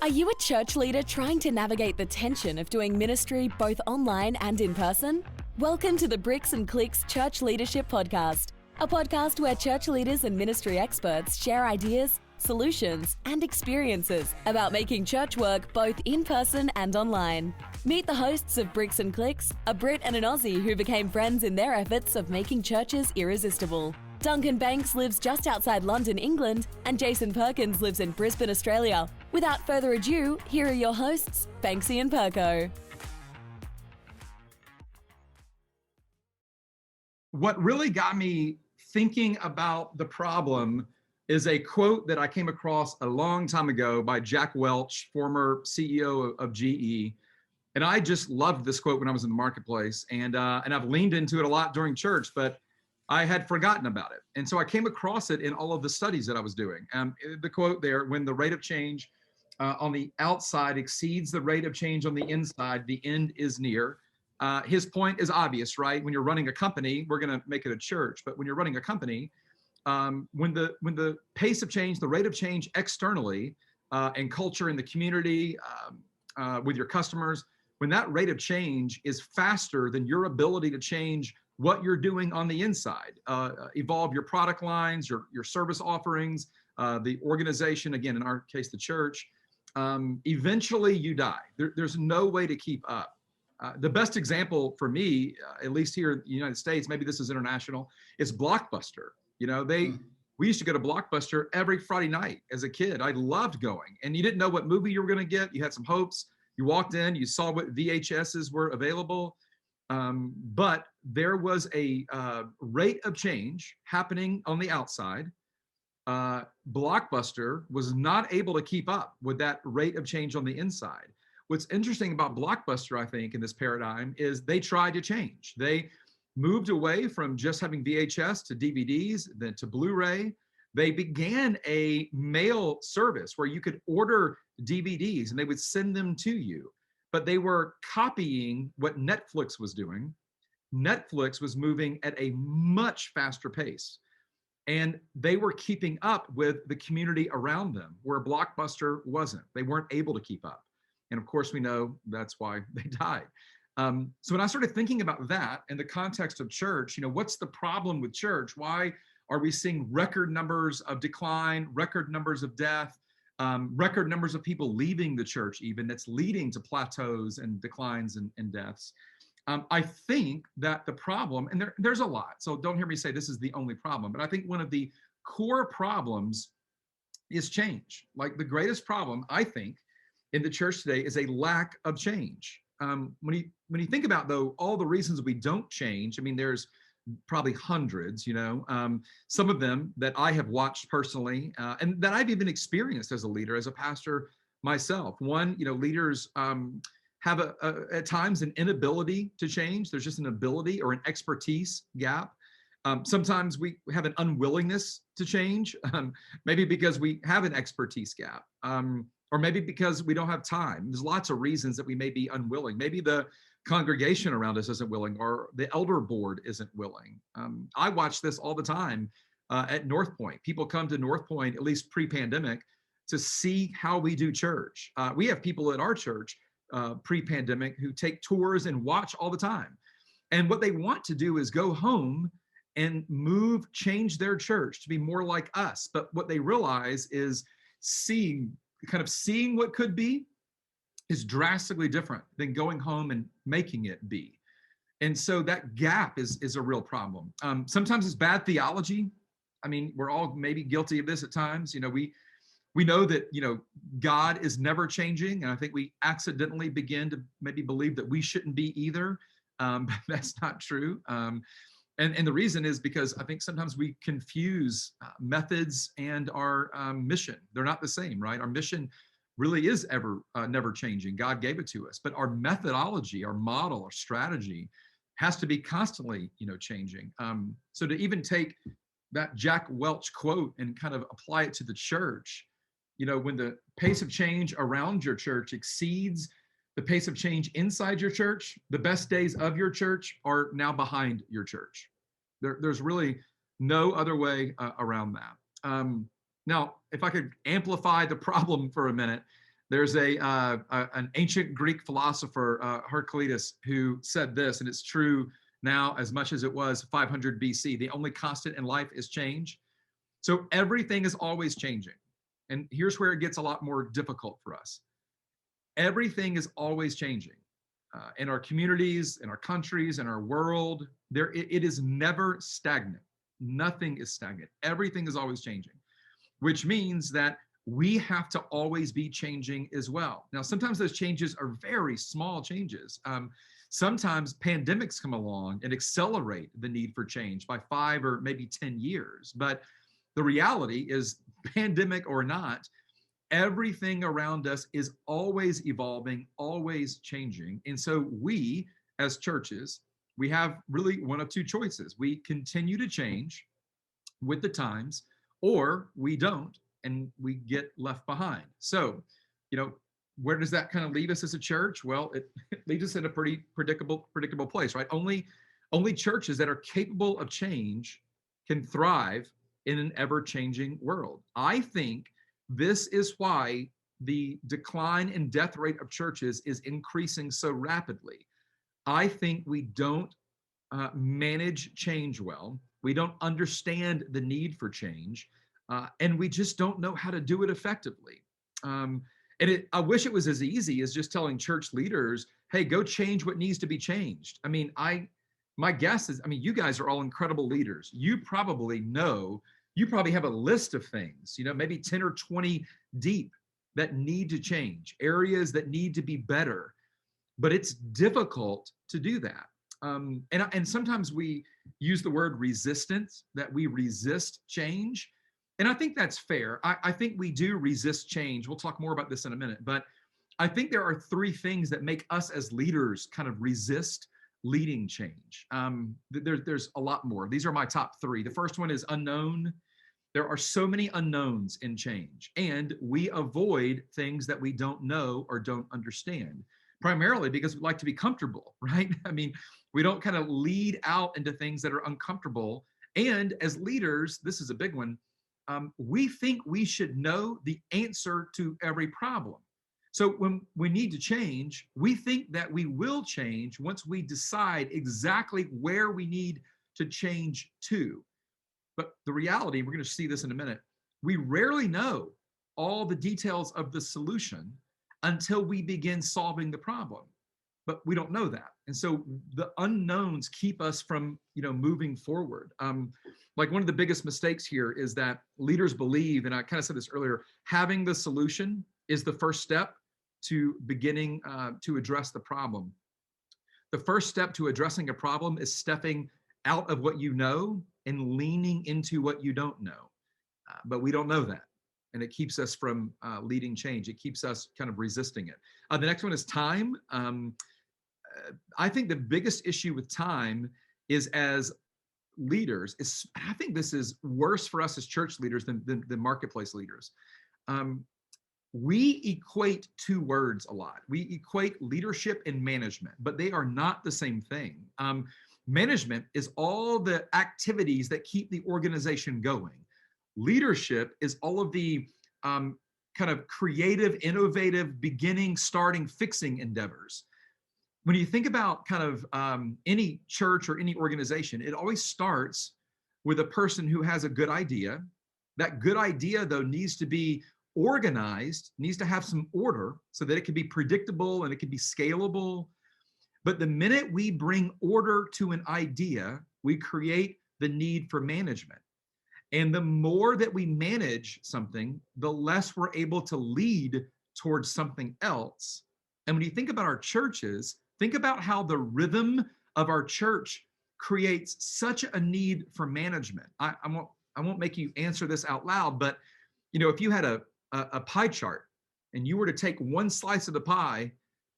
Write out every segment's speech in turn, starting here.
Are you a church leader trying to navigate the tension of doing ministry both online and in person? Welcome to the Bricks and Clicks Church Leadership Podcast, a podcast where church leaders and ministry experts share ideas, solutions, and experiences about making church work both in person and online. Meet the hosts of Bricks and Clicks, a Brit and an Aussie who became friends in their efforts of making churches irresistible. Duncan Banks lives just outside London, England, and Jason Perkins lives in Brisbane, Australia. Without further ado, here are your hosts, Banksy and Perko. What really got me thinking about the problem is a quote that I came across a long time ago by Jack Welch, former CEO of GE. And I just loved this quote when I was in the marketplace. And I've leaned into it a lot during church, but I had forgotten about it. And so I came across it in all of the studies that I was doing. The quote there, when the rate of change on the outside exceeds the rate of change on the inside, the end is near. His point is obvious, right? When you're running a company, we're going to make it a church, but when you're running a company, when the pace of change, the rate of change externally and culture in the community, with your customers, when that rate of change is faster than your ability to change what you're doing on the inside, evolve your product lines, your service offerings, the organization, again, in our case, the church, eventually you die. There's no way to keep up. The best example for me, at least here in the United States, maybe this is international, is Blockbuster. You know, we used to go to Blockbuster every Friday night as a kid. I loved going, and you didn't know what movie you were going to get. You had some hopes. You walked in, you saw what VHSs were available. But there was a rate of change happening on the outside. Blockbuster was not able to keep up with that rate of change on the inside. What's interesting about Blockbuster, I think, in this paradigm is they tried to change. They moved away from just having VHS to DVDs, then to Blu-ray. They began a mail service where you could order DVDs and they would send them to you. But they were copying what Netflix was doing. Netflix was moving at a much faster pace. And they were keeping up with the community around them, where Blockbuster wasn't. They weren't able to keep up. And of course, we know that's why they died. So when I started thinking about that in the context of church, what's the problem with church? Why are we seeing record numbers of decline, record numbers of death, record numbers of people leaving the church even, that's leading to plateaus and declines and deaths? I think that the problem, and there's a lot, so don't hear me say this is the only problem, but I think one of the core problems is change. Like the greatest problem, I think, in the church today is a lack of change. When you think about, though, all the reasons we don't change, I mean, there's probably hundreds, some of them that I have watched personally, and that I've even experienced as a leader, as a pastor myself. One, leaders have at times an inability to change. There's just an ability or an expertise gap. Sometimes we have an unwillingness to change, maybe because we have an expertise gap, or maybe because we don't have time. There's lots of reasons that we may be unwilling. Maybe the congregation around us isn't willing, or the elder board isn't willing. I watch this all the time at North Point. People come to North Point, at least pre-pandemic, to see how we do church. We have people at our church pre-pandemic who take tours and watch all the time. And what they want to do is go home and change their church to be more like us. But what they realize is seeing what could be is drastically different than going home and making it be. And so that gap is a real problem. Sometimes it's bad theology. I mean, we're all maybe guilty of this at times. We know that, God is never changing. And I think we accidentally begin to maybe believe that we shouldn't be either. But that's not true. And the reason is because I think sometimes we confuse methods and our mission. They're not the same, right? Our mission really is never changing. God gave it to us, but our methodology, our model, our strategy has to be constantly, changing. So to even take that Jack Welch quote and kind of apply it to the church, when the pace of change around your church exceeds the pace of change inside your church, the best days of your church are now behind your church. There's really no other way around that. Now, if I could amplify the problem for a minute, There's an ancient Greek philosopher, Heraclitus, who said this, and it's true now as much as it was 500 BC. The only constant in life is change. So everything is always changing. And here's where it gets a lot more difficult for us. Everything is always changing. In our communities, in our countries, in our world, it is never stagnant. Nothing is stagnant. Everything is always changing, which means that we have to always be changing as well. Now, sometimes those changes are very small changes. Sometimes pandemics come along and accelerate the need for change by 5 or maybe 10 years. But the reality is, pandemic or not, everything around us is always evolving, always changing. And so we, as churches, we have really one of two choices. We continue to change with the times, or we don't, and we get left behind. So, where does that kind of leave us as a church? Well, it leaves us in a pretty predictable place, right? Only churches that are capable of change can thrive in an ever-changing world. I think this is why the decline and death rate of churches is increasing so rapidly. I think we don't manage change well. We don't understand the need for change, and we just don't know how to do it effectively. I wish it was as easy as just telling church leaders, hey, go change what needs to be changed. My guess is, you guys are all incredible leaders. You probably have a list of things, maybe 10 or 20 deep that need to change, areas that need to be better, but it's difficult to do that. And sometimes we use the word resistance, that we resist change. And I think that's fair. I think we do resist change. We'll talk more about this in a minute, but I think there are 3 things that make us as leaders kind of resist leading change. There's a lot more. These are my top 3. The first one is unknown. There are so many unknowns in change, and we avoid things that we don't know or don't understand, primarily because we like to be comfortable, right? We don't kind of lead out into things that are uncomfortable. And as leaders, this is a big one, we think we should know the answer to every problem. So when we need to change, we think that we will change once we decide exactly where we need to change to. But the reality, we're going to see this in a minute, we rarely know all the details of the solution until we begin solving the problem. But we don't know that. And so the unknowns keep us from, moving forward. Like one of the biggest mistakes here is that leaders believe, and I kind of said this earlier, having the solution is the first step to beginning to address the problem. The first step to addressing a problem is stepping out of what you know and leaning into what you don't know. But we don't know that. And it keeps us from leading change. It keeps us kind of resisting it. The next one is time. I think the biggest issue with time is, as leaders, I think this is worse for us as church leaders than marketplace leaders. We equate 2 words a lot. We equate leadership and management, but they are not the same thing. Management is all the activities that keep the organization going. Leadership is all of the kind of creative, innovative, beginning, starting, fixing endeavors. When you think about kind of any church or any organization, it always starts with a person who has a good idea. That good idea, though, needs to be organized, needs to have some order so that it can be predictable and it can be scalable. But the minute we bring order to an idea, we create the need for management. And the more that we manage something, the less we're able to lead towards something else. And when you think about our churches, think about how the rhythm of our church creates such a need for management. I won't make you answer this out loud, but if you had a pie chart and you were to take one slice of the pie,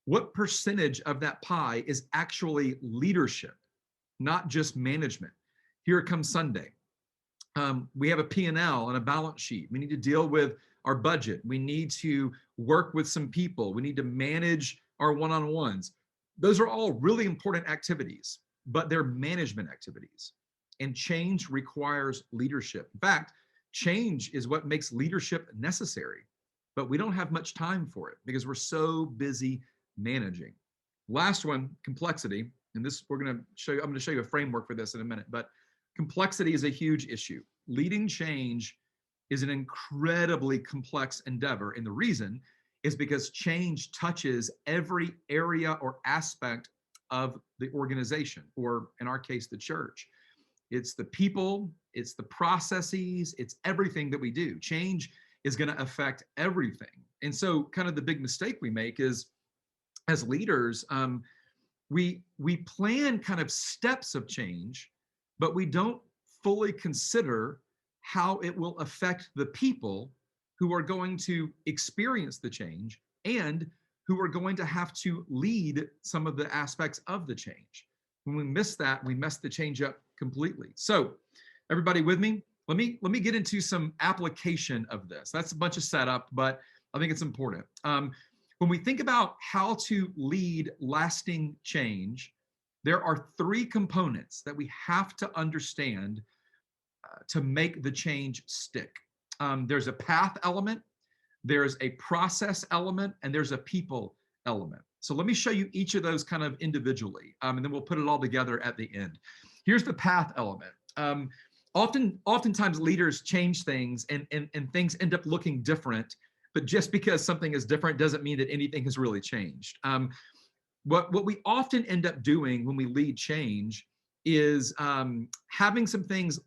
what percentage of that pie is actually leadership, not just management? Here comes Sunday. We have a P&L and a balance sheet. We need to deal with our budget. We need to work with some people. We need to manage our one-on-ones. Those are all really important activities, but they're management activities. And change requires leadership. In fact, change is what makes leadership necessary. but we don't have much time for it because we're so busy managing. Last one, complexity. And this I'm going to show you a framework for this in a minute, but complexity is a huge issue. Leading change is an incredibly complex endeavor. And the reason is because change touches every area or aspect of the organization, or in our case, the church. It's the people, it's the processes, it's everything that we do. Change is going to affect everything. And so kind of the big mistake we make is, as leaders, we plan kind of steps of change, but we don't fully consider how it will affect the people who are going to experience the change and who are going to have to lead some of the aspects of the change. When we miss that, we mess the change up completely. So everybody with me? Let me get into some application of this. That's a bunch of setup, but I think it's important. When we think about how to lead lasting change, there are three components that we have to understand to make the change stick. There's a path element, there's a process element, and there's a people element. So let me show you each of those kind of individually, and then we'll put it all together at the end. Here's the path element. Oftentimes leaders change things and things end up looking different, but just because something is different doesn't mean that anything has really changed. What we often end up doing when we lead change is having some things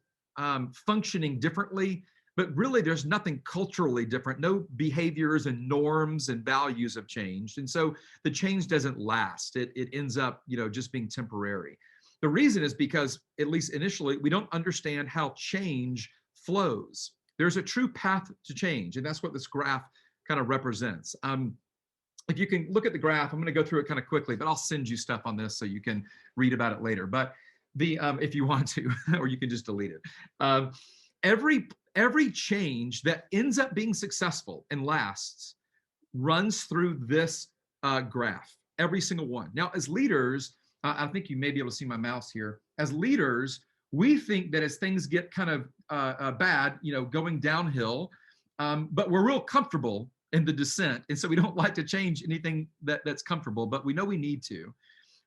functioning differently, but really there's nothing culturally different. No behaviors and norms and values have changed. And so the change doesn't last. It ends up, just being temporary. The reason is because, at least initially, we don't understand how change flows. There's a true path to change, and that's what this graph kind of represents. If you can look at the graph, I'm going to go through it kind of quickly, but I'll send you stuff on this so you can read about it later. But if you want to, or you can just delete it. Every change that ends up being successful and lasts runs through this graph, every single one. Now, as leaders, I think you may be able to see my mouse here. As leaders, we think that as things get kind of bad, going downhill, but we're real comfortable in the descent. And so we don't like to change anything that's comfortable, but we know we need to.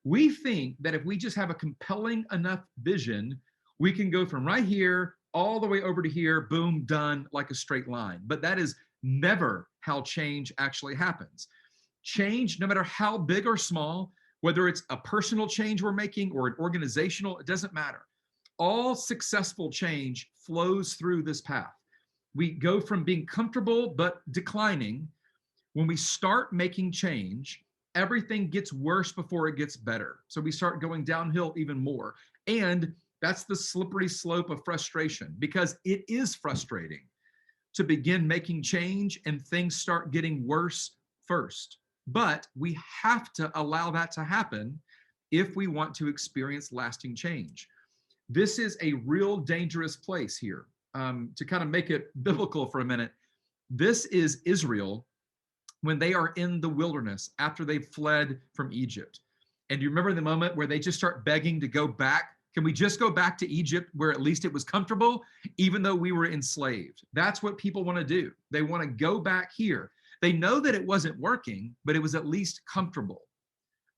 We think that if we just have a compelling enough vision, we can go from right here all the way over to here, boom, done, like a straight line. But that is never how change actually happens. Change, no matter how big or small, whether it's a personal change we're making or an organizational, it doesn't matter. All successful change flows through this path. We go from being comfortable but declining. When we start making change, everything gets worse before it gets better. So we start going downhill even more. And that's the slippery slope of frustration, because it is frustrating to begin making change and things start getting worse first. But we have to allow that to happen if we want to experience lasting change. This is a real dangerous place here. To kind of make it biblical for a minute, this is Israel when they are in the wilderness after they've fled from Egypt. And you remember the moment where they just start begging to go back? Can we just go back to Egypt where at least it was comfortable, even though we were enslaved? That's what people want to do. They want to go back here. They know that it wasn't working, but it was at least comfortable.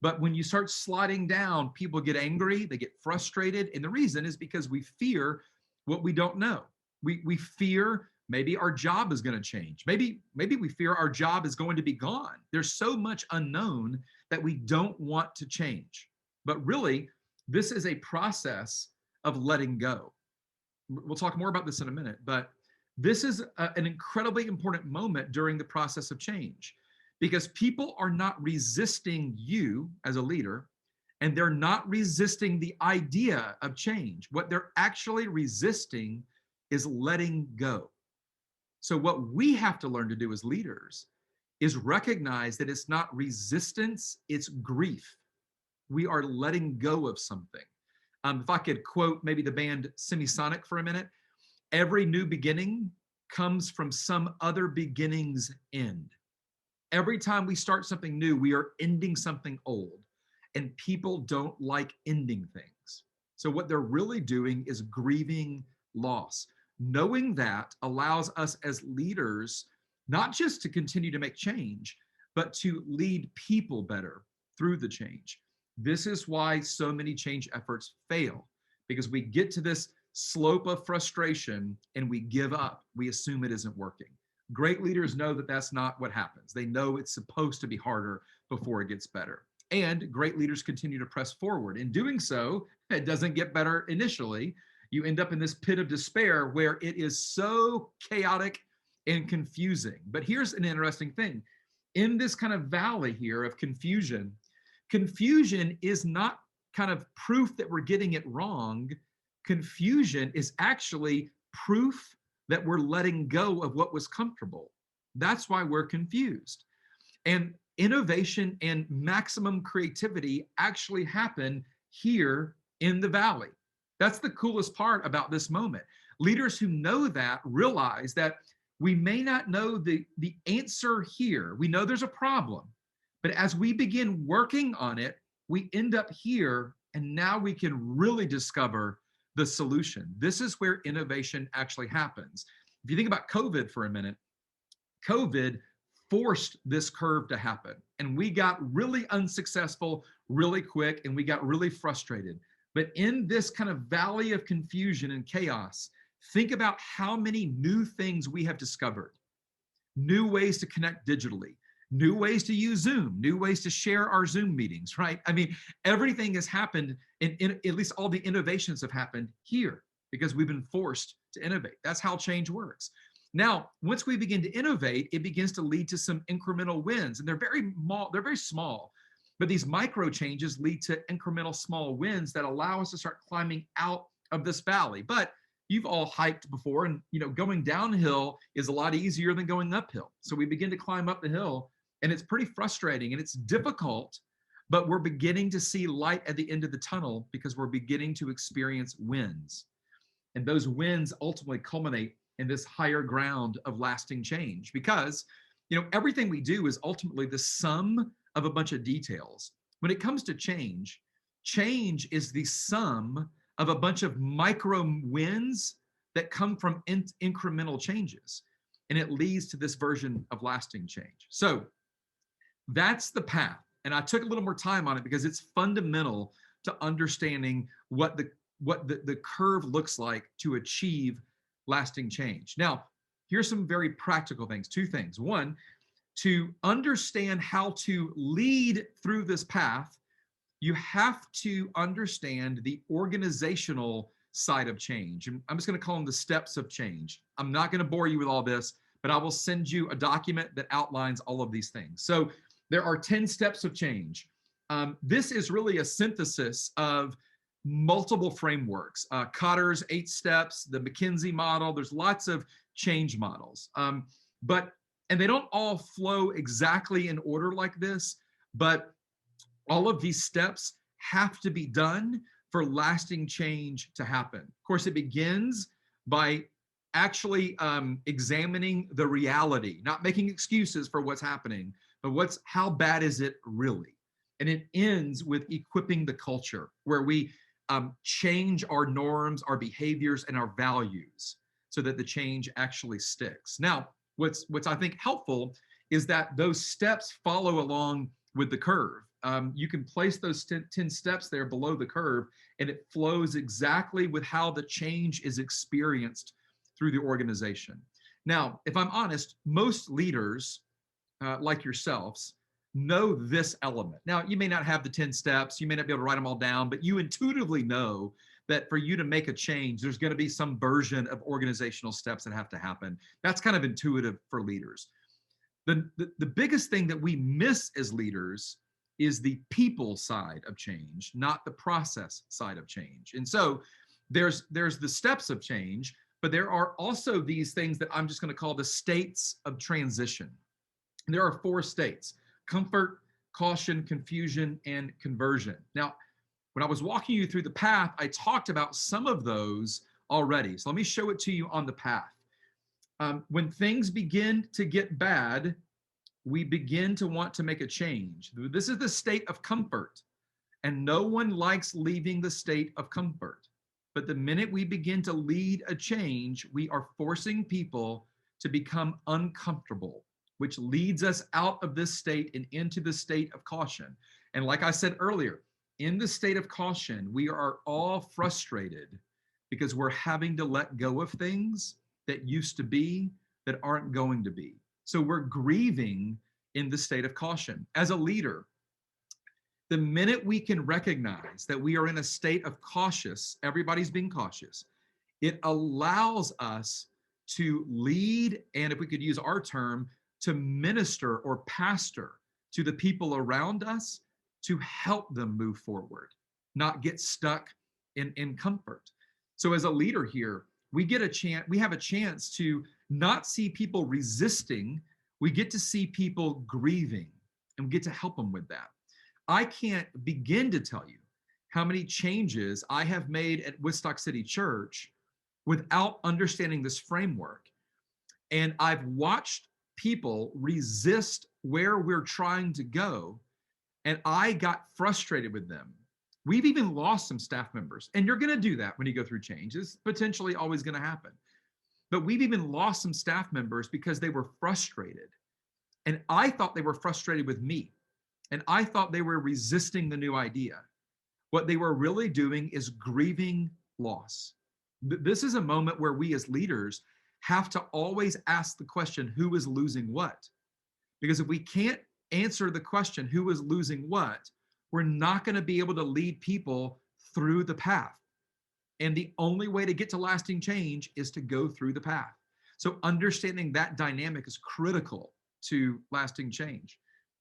But when you start sliding down, people get angry, they get frustrated. And the reason is because we fear what we don't know. We fear maybe our job is going to change. Maybe we fear our job is going to be gone. There's so much unknown that we don't want to change. But really, this is a process of letting go. We'll talk more about this in a minute, but this is an incredibly important moment during the process of change, because people are not resisting you as a leader, and they're not resisting the idea of change. What they're actually resisting is letting go. So what we have to learn to do as leaders is recognize that it's not resistance, it's grief. We are letting go of something. If I could quote maybe the band Semisonic for a minute, every new beginning comes from some other beginning's end. Every time we start something new, we are ending something old, and people don't like ending things. So what they're really doing is grieving loss. Knowing that allows us as leaders not just to continue to make change, but to lead people better through the change. This is why so many change efforts fail, because we get to this slope of frustration and we give up. We assume it isn't working. Great leaders know that that's not what happens. They know it's supposed to be harder before it gets better. And great leaders continue to press forward. In doing so, it doesn't get better initially. You end up in this pit of despair where it is so chaotic and confusing. But here's an interesting thing. In this kind of valley here of confusion, confusion is not kind of proof that we're getting it wrong. Confusion is actually proof that we're letting go of what was comfortable. That's why we're confused. And innovation and maximum creativity actually happen here in the valley. That's the coolest part about this moment. Leaders who know that realize that we may not know the answer here. We know there's a problem, but as we begin working on it, we end up here, and now we can really discover the solution. This is where innovation actually happens. If you think about COVID for a minute, COVID forced this curve to happen, and we got really unsuccessful really quick, and we got really frustrated. But in this kind of valley of confusion and chaos, think about how many new things we have discovered. New ways to connect digitally, new ways to use Zoom, new ways to share our Zoom meetings, right? I mean, everything has happened, in at least all the innovations have happened here because we've been forced to innovate. That's how change works. Now, once we begin to innovate, it begins to lead to some incremental wins, and they're very small, but these micro changes lead to incremental small wins that allow us to start climbing out of this valley. But you've all hiked before, and going downhill is a lot easier than going uphill. So we begin to climb up the hill, and it's pretty frustrating and it's difficult, but we're beginning to see light at the end of the tunnel because we're beginning to experience wins. And those wins ultimately culminate in this higher ground of lasting change, because everything we do is ultimately the sum of a bunch of details. When it comes to change, change is the sum of a bunch of micro wins that come from incremental changes, and it leads to this version of lasting change. So that's the path, and I took a little more time on it because it's fundamental to understanding what the curve looks like to achieve lasting change. Now, here's some very practical things. Two things. One, to understand how to lead through this path, you have to understand the organizational side of change. And I'm just going to call them the steps of change. I'm not going to bore you with all this, but I will send you a document that outlines all of these things. So there are 10 steps of change. This is really a synthesis of multiple frameworks, Kotter's 8 steps, the McKinsey model. There's lots of change models, and they don't all flow exactly in order like this, but all of these steps have to be done for lasting change to happen. Of course, it begins by actually examining the reality, not making excuses for what's happening, but how bad is it really? And it ends with equipping the culture, where we change our norms, our behaviors, and our values so that the change actually sticks. Now, what's I think helpful is that those steps follow along with the curve. You can place those 10 steps there below the curve, and it flows exactly with how the change is experienced through the organization. Now, if I'm honest, most leaders like yourselves know this element. Now, you may not have the 10 steps, you may not be able to write them all down, but you intuitively know that for you to make a change, there's going to be some version of organizational steps that have to happen. That's kind of intuitive for leaders. The biggest thing that we miss as leaders is the people side of change, not the process side of change. And so there's the steps of change, but there are also these things that I'm just going to call the states of transition. And there are 4 states: comfort, caution, confusion, and conversion. Now, when I was walking you through the path, I talked about some of those already. So let me show it to you on the path. When things begin to get bad, we begin to want to make a change. This is the state of comfort, and no one likes leaving the state of comfort. But the minute we begin to lead a change, we are forcing people to become uncomfortable, which leads us out of this state and into the state of caution. And like I said earlier, in the state of caution, we are all frustrated because we're having to let go of things that used to be that aren't going to be. So we're grieving in the state of caution. As a leader, the minute we can recognize that we are in a state of cautious, everybody's being cautious, it allows us to lead, and if we could use our term, to minister or pastor to the people around us to help them move forward, not get stuck in comfort. So as a leader here, we have a chance to not see people resisting, we get to see people grieving, and we get to help them with that. I can't begin to tell you how many changes I have made at Woodstock City Church without understanding this framework. And I've watched people resist where we're trying to go, and I got frustrated with them. We've even lost some staff members, and you're going to do that when you go through change. It's potentially always going to happen. But we've even lost some staff members because they were frustrated. And I thought they were frustrated with me. And I thought they were resisting the new idea. What they were really doing is grieving loss. This is a moment where we as leaders have to always ask the question, who is losing what? Because if we can't answer the question, who is losing what, we're not going to be able to lead people through the path. And the only way to get to lasting change is to go through the path. So understanding that dynamic is critical to lasting change.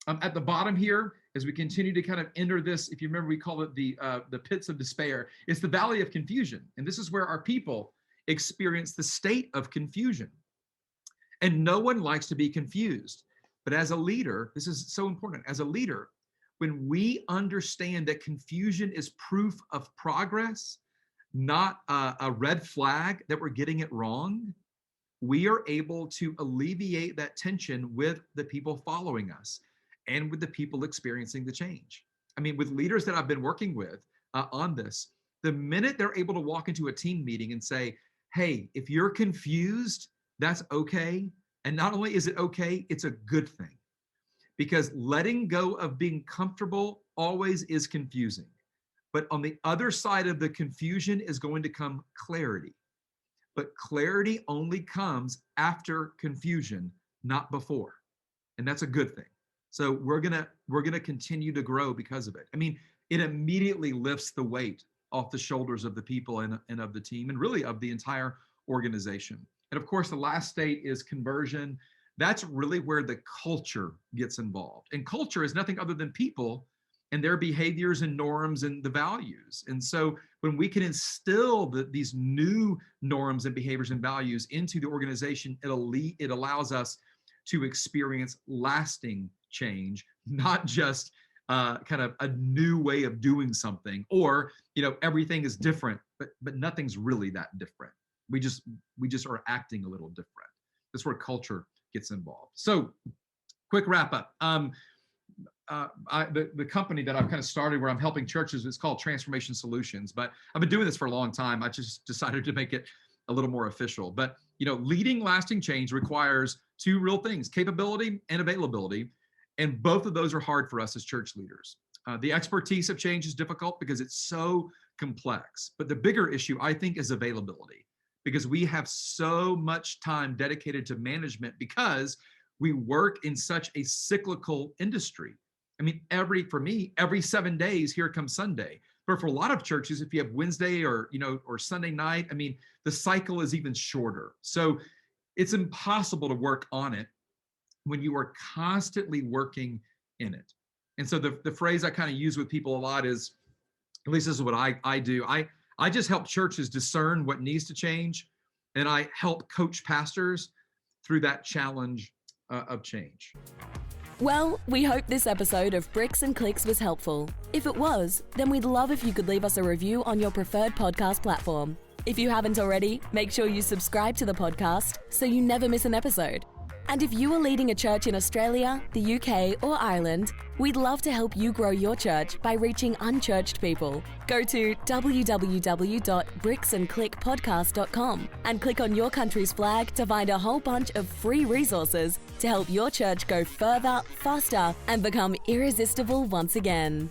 At the bottom here, as we continue to kind of enter this, if you remember, we call it the pits of despair. It's the valley of confusion. And this is where our people experience the state of confusion. And no one likes to be confused. But as a leader, this is so important. As a leader, when we understand that confusion is proof of progress, not a red flag that we're getting it wrong, we are able to alleviate that tension with the people following us and with the people experiencing the change. I mean, with leaders that I've been working with on this, the minute they're able to walk into a team meeting and say, hey, if you're confused, that's okay. And not only is it okay, it's a good thing. Because letting go of being comfortable always is confusing. But on the other side of the confusion is going to come clarity. But clarity only comes after confusion, not before. And that's a good thing. So we're gonna continue to grow because of it. I mean, it immediately lifts the weight off the shoulders of the people and of the team, and really of the entire organization. And of course, the last state is conversion. That's really where the culture gets involved. And culture is nothing other than people and their behaviors and norms and the values. And so when we can instill these new norms and behaviors and values into the organization, it allows us to experience lasting change, not just kind of a new way of doing something, or everything is different, but nothing's really that different. We just are acting a little different. That's where culture gets involved. So, quick wrap up. The company that I've kind of started where I'm helping churches is called Transformation Solutions, but I've been doing this for a long time. I just decided to make it a little more official. But leading lasting change requires two real things: capability and availability. And both of those are hard for us as church leaders. The expertise of change is difficult because it's so complex. But the bigger issue, I think, is availability, because we have so much time dedicated to management because we work in such a cyclical industry. I mean, for me, every 7 days, here comes Sunday. But for a lot of churches, if you have Wednesday or Sunday night, I mean, the cycle is even shorter. So it's impossible to work on it when you are constantly working in it. And so the phrase I kind of use with people a lot is, at least this is what I do. I just help churches discern what needs to change, and I help coach pastors through that challenge of change. Well, we hope this episode of Bricks and Clicks was helpful. If it was, then we'd love if you could leave us a review on your preferred podcast platform. If you haven't already, make sure you subscribe to the podcast so you never miss an episode. And if you are leading a church in Australia, the UK, or Ireland, we'd love to help you grow your church by reaching unchurched people. Go to www.bricksandclickpodcast.com and click on your country's flag to find a whole bunch of free resources to help your church go further, faster, and become irresistible once again.